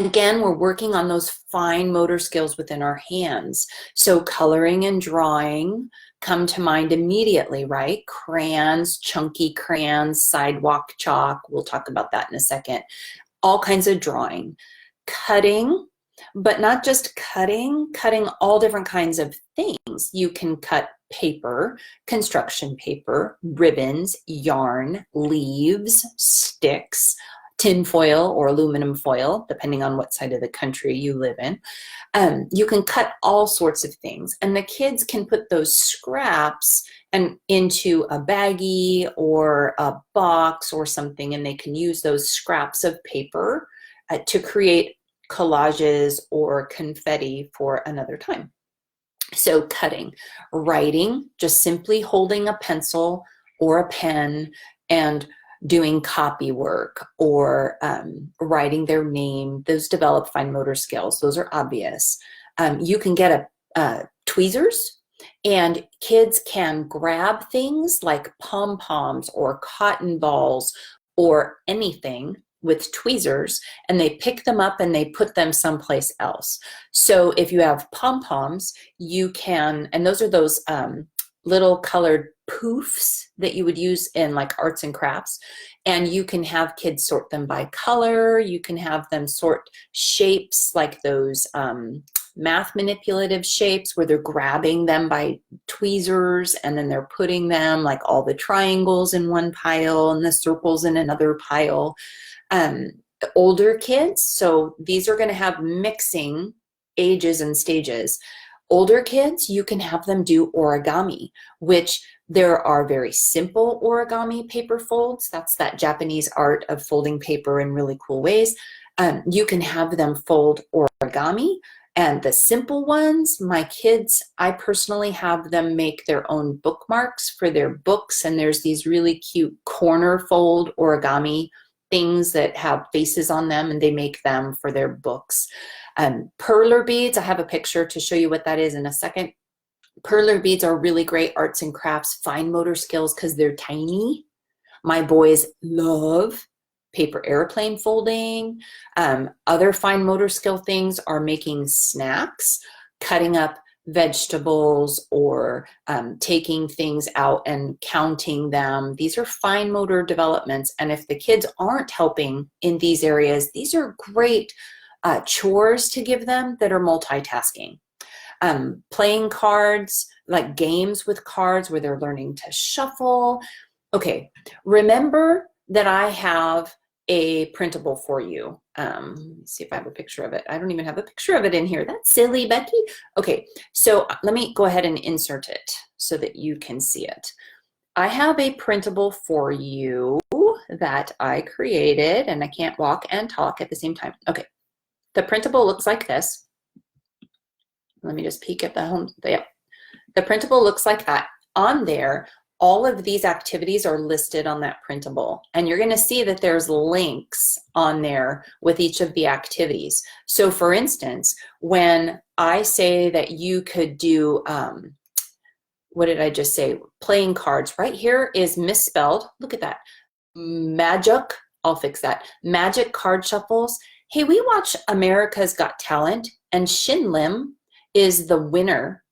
Again, we're working on those fine motor skills within our hands. So coloring and drawing come to mind immediately, right? Crayons, chunky crayons, sidewalk chalk. We'll talk about that in a second. All kinds of drawing. Cutting, but not just cutting all different kinds of things. You can cut paper, construction paper, ribbons, yarn, leaves, sticks, tin foil or aluminum foil, depending on what side of the country you live in. You can cut all sorts of things, and the kids can put those scraps into a baggie or a box or something, and they can use those scraps of paper to create collages or confetti for another time. So cutting. Writing, just simply holding a pencil or a pen and doing copy work or writing their name. Those develop fine motor skills. Those are obvious. You can get tweezers, and kids can grab things like pom-poms or cotton balls or anything with tweezers, and they pick them up and they put them someplace else. So if you have pom-poms, you can, and those are those little colored poofs that you would use in like arts and crafts, and you can have kids sort them by color. You can have them sort shapes like those math manipulative shapes where they're grabbing them by tweezers and then they're putting them like all the triangles in one pile and the circles in another pile. Older kids, so these are going to have mixing ages and stages. Older kids, you can have them do origami, which there are very simple origami paper folds. That's that Japanese art of folding paper in really cool ways. You can have them fold origami. And the simple ones, my kids, I personally have them make their own bookmarks for their books. And there's these really cute corner fold origami things that have faces on them, and they make them for their books. Perler beads, I have a picture to show you what that is in a second. Perler beads are really great arts and crafts, fine motor skills because they're tiny. My boys love paper airplane folding. Other fine motor skill things are making snacks, cutting up vegetables, or taking things out and counting them. These are fine motor developments, and if the kids aren't helping in these areas, these are great chores to give them that are multitasking. Playing cards, like games with cards where they're learning to shuffle. Okay, remember that I have a printable for you. Let me see if I have a picture of it. I don't even have a picture of it in here. That's silly, Becky. Okay, so let me go ahead and insert it so that you can see it. I have a printable for you that I created, and I can't walk and talk at the same time. Okay, the printable looks like this. Let me just peek at the home. Yeah. The printable looks like that. On there, all of these activities are listed on that printable, and you're going to see that there's links on there with each of the activities. So for instance, when I say that you could do, what did I just say? Playing cards. Right here is misspelled. Look at that. Magic. I'll fix that. Magic card shuffles. Hey, we watch America's Got Talent, and Shin Lim is the winner.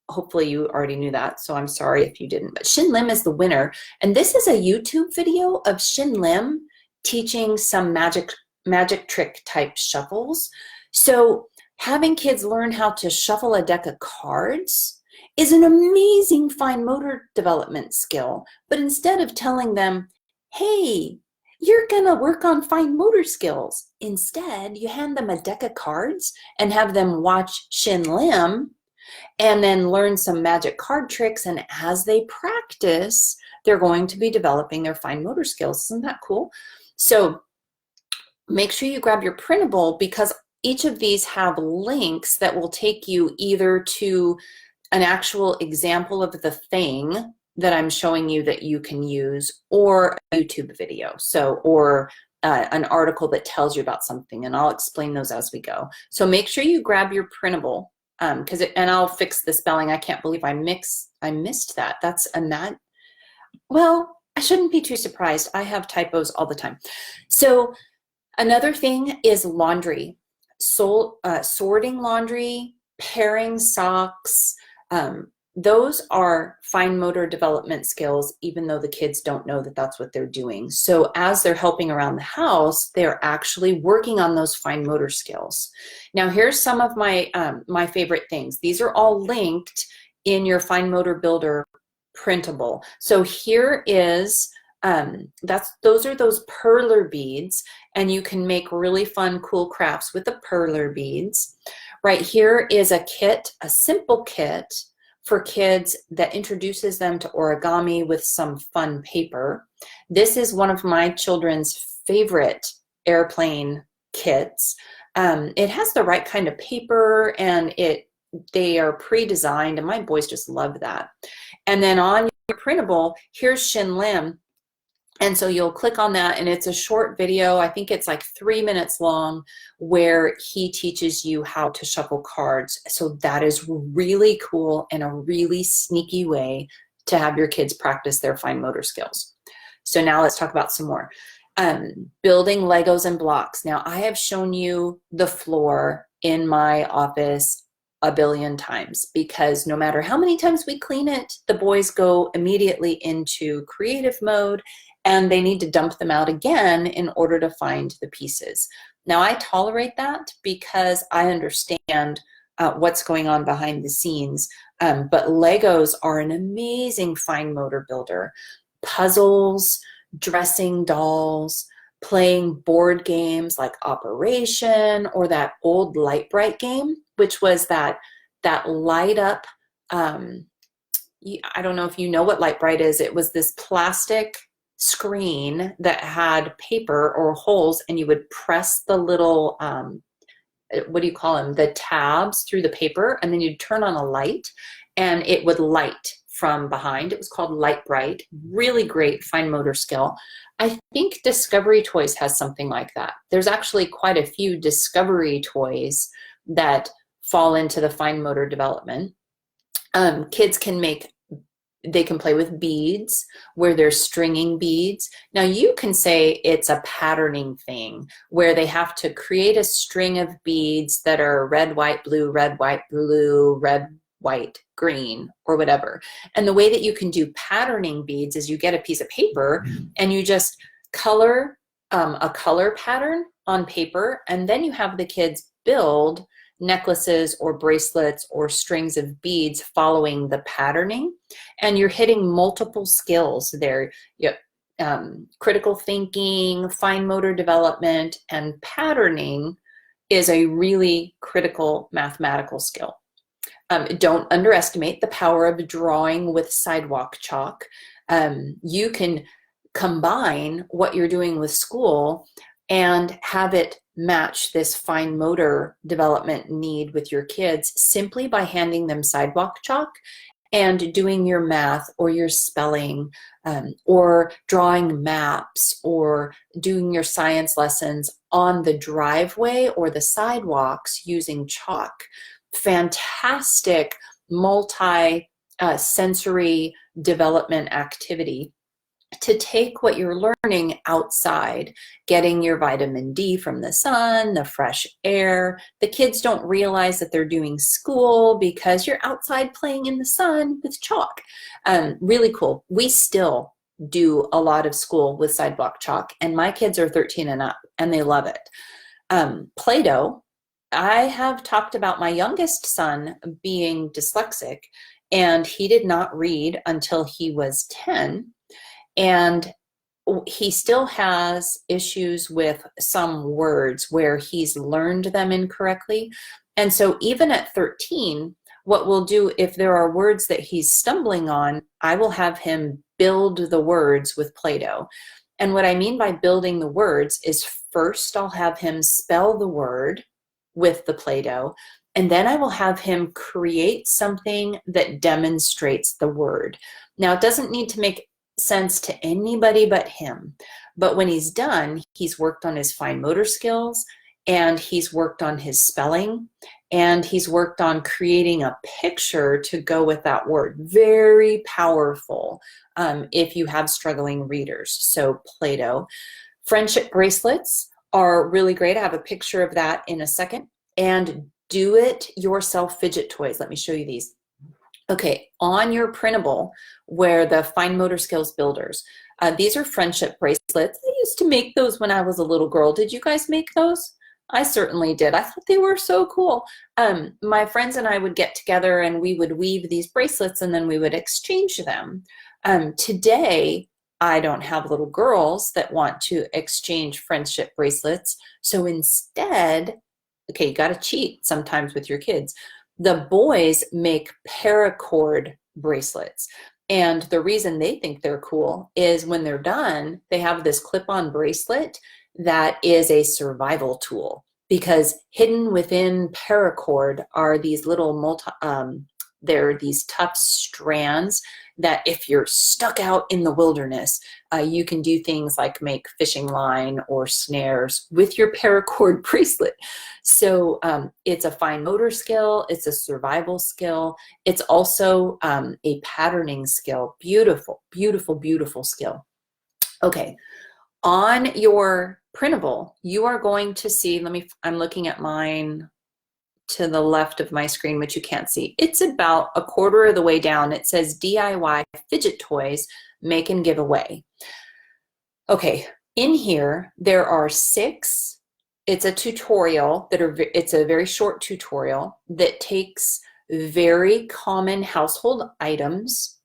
Hopefully you already knew that, so I'm sorry if you didn't, but Shin Lim is the winner. And this is a YouTube video of Shin Lim teaching some magic trick type shuffles. So having kids learn how to shuffle a deck of cards is an amazing fine motor development skill. But instead of telling them, hey, you're gonna work on fine motor skills, instead you hand them a deck of cards and have them watch Shin Lim and then learn some magic card tricks, and as they practice, they're going to be developing their fine motor skills. Isn't that cool? So make sure you grab your printable, because each of these have links that will take you either to an actual example of the thing that I'm showing you that you can use, or a YouTube video, or an article that tells you about something, and I'll explain those as we go. So make sure you grab your printable. And I'll fix the spelling. I can't believe I missed that. That's a not. Well, I shouldn't be too surprised. I have typos all the time. So another thing is laundry. sorting laundry, pairing socks. Those are fine motor development skills, even though the kids don't know that that's what they're doing. So as they're helping around the house, they're actually working on those fine motor skills. Now, here's some of my, my favorite things. These are all linked in your Fine Motor Builder printable. So here is, those are those perler beads, and you can make really fun, cool crafts with the perler beads. Right here is a kit, a simple kit for kids that introduces them to origami with some fun paper. This is one of my children's favorite airplane kits. It has the right kind of paper, and they are pre-designed, and my boys just love that. And then on your printable, here's Shin Lim. And so you'll click on that, and it's a short video. I think it's like 3 minutes long, where he teaches you how to shuffle cards. So that is really cool and a really sneaky way to have your kids practice their fine motor skills. So now let's talk about some more. Building Legos and blocks. Now, I have shown you the floor in my office a billion times, because no matter how many times we clean it, the boys go immediately into creative mode, and they need to dump them out again in order to find the pieces. Now, I tolerate that because I understand what's going on behind the scenes, but Legos are an amazing fine motor builder. Puzzles, dressing dolls, playing board games like Operation, or that old Light Bright game, which was that light up, I don't know if you know what Light Bright is. It was this plastic screen that had paper or holes, and you would press the little, what do you call them? The tabs through the paper, and then you'd turn on a light, and it would light from behind. It was called Light Bright. Really great fine motor skill. I think Discovery Toys has something like that. There's actually quite a few Discovery Toys that fall into the fine motor development. Kids can they can play with beads, where they're stringing beads. Now, you can say it's a patterning thing, where they have to create a string of beads that are red, white, blue, red, white, blue, red, white, green, or whatever. And the way that you can do patterning beads is you get a piece of paper and you just color a color pattern on paper, and then you have the kids build necklaces or bracelets or strings of beads following the patterning, and you're hitting multiple skills there. Critical thinking, fine motor development, and patterning is a really critical mathematical skill. Don't underestimate the power of drawing with sidewalk chalk. You can combine what you're doing with school and have it match this fine motor development need with your kids simply by handing them sidewalk chalk and doing your math or your spelling, or drawing maps, or doing your science lessons on the driveway or the sidewalks using chalk. Fantastic multi-sensory development activity to take what you're learning outside, getting your vitamin D from the sun, the fresh air. The kids don't realize that they're doing school because you're outside playing in the sun with chalk. Really cool. We still do a lot of school with sidewalk chalk, and my kids are 13 and up, and they love it. Play-Doh. I have talked about my youngest son being dyslexic, and he did not read until he was 10. And he still has issues with some words where he's learned them incorrectly. And so even at 13, what we'll do, if there are words that he's stumbling on, I will have him build the words with Play-Doh. And what I mean by building the words is, first I'll have him spell the word with the Play-Doh, and then I will have him create something that demonstrates the word. Now, it doesn't need to make sense to anybody but him, but when he's done, he's worked on his fine motor skills, and he's worked on his spelling, and he's worked on creating a picture to go with that word. Very powerful if you have struggling readers. So Play-Doh. Friendship bracelets are really great. I have a picture of that in a second. And do it yourself fidget toys. Let me show you these. Okay, on your printable, where the fine motor skills builders, these are friendship bracelets. I used to make those when I was a little girl. Did you guys make those? I certainly did. I thought they were so cool. My friends and I would get together and we would weave these bracelets and then we would exchange them. Today, I don't have little girls that want to exchange friendship bracelets. So instead, okay, you got to cheat sometimes with your kids. The boys make paracord bracelets. And the reason they think they're cool is when they're done, they have this clip-on bracelet that is a survival tool, because hidden within paracord are these little they're these tough strands that if you're stuck out in the wilderness, you can do things like make fishing line or snares with your paracord bracelet. So it's a fine motor skill, it's a survival skill, it's also a patterning skill. Beautiful, beautiful, beautiful skill. Okay, on your printable, you are going to see, I'm looking at mine to the left of my screen, which you can't see. It's about a quarter of the way down. It says DIY fidget toys, make and give away. Okay, in here, there are 6. It's a tutorial it's a very short tutorial that takes very common household items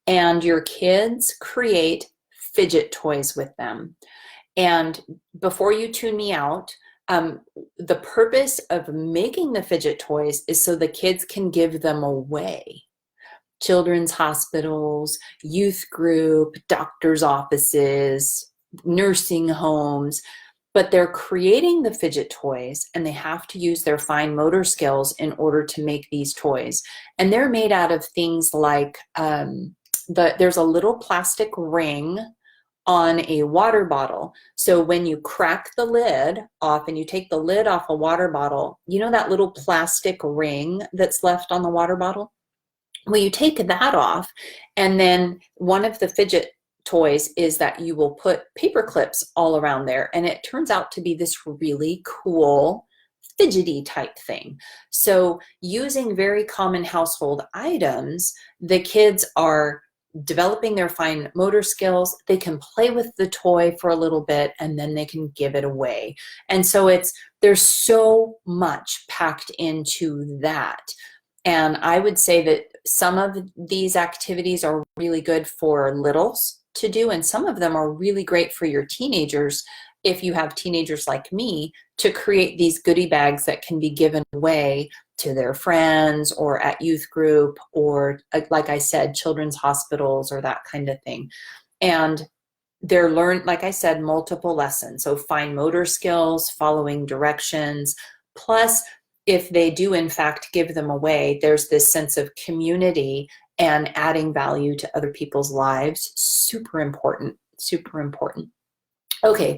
and your kids create fidget toys with them. And before you tune me out, the purpose of making the fidget toys is so the kids can give them away. Children's hospitals, youth group, doctor's offices, nursing homes, but they're creating the fidget toys and they have to use their fine motor skills in order to make these toys. And they're made out of things like, there's a little plastic ring on a water bottle. So when you crack the lid off and you take the lid off a water bottle, you know that little plastic ring that's left on the water bottle? Well, you take that off, and then one of the fidget toys is that you will put paper clips all around there, and it turns out to be this really cool fidgety type thing. So using very common household items, the kids are developing their fine motor skills. They can play with the toy for a little bit and then they can give it away. And so there's so much packed into that. And I would say that some of these activities are really good for littles to do, and some of them are really great for your teenagers, if you have teenagers like me, to create these goodie bags that can be given away to their friends or at youth group or, like I said, children's hospitals or that kind of thing. And they're learned, like I said, multiple lessons. So fine motor skills, following directions, plus if they do in fact give them away, there's this sense of community and adding value to other people's lives. Super important, super important. Okay,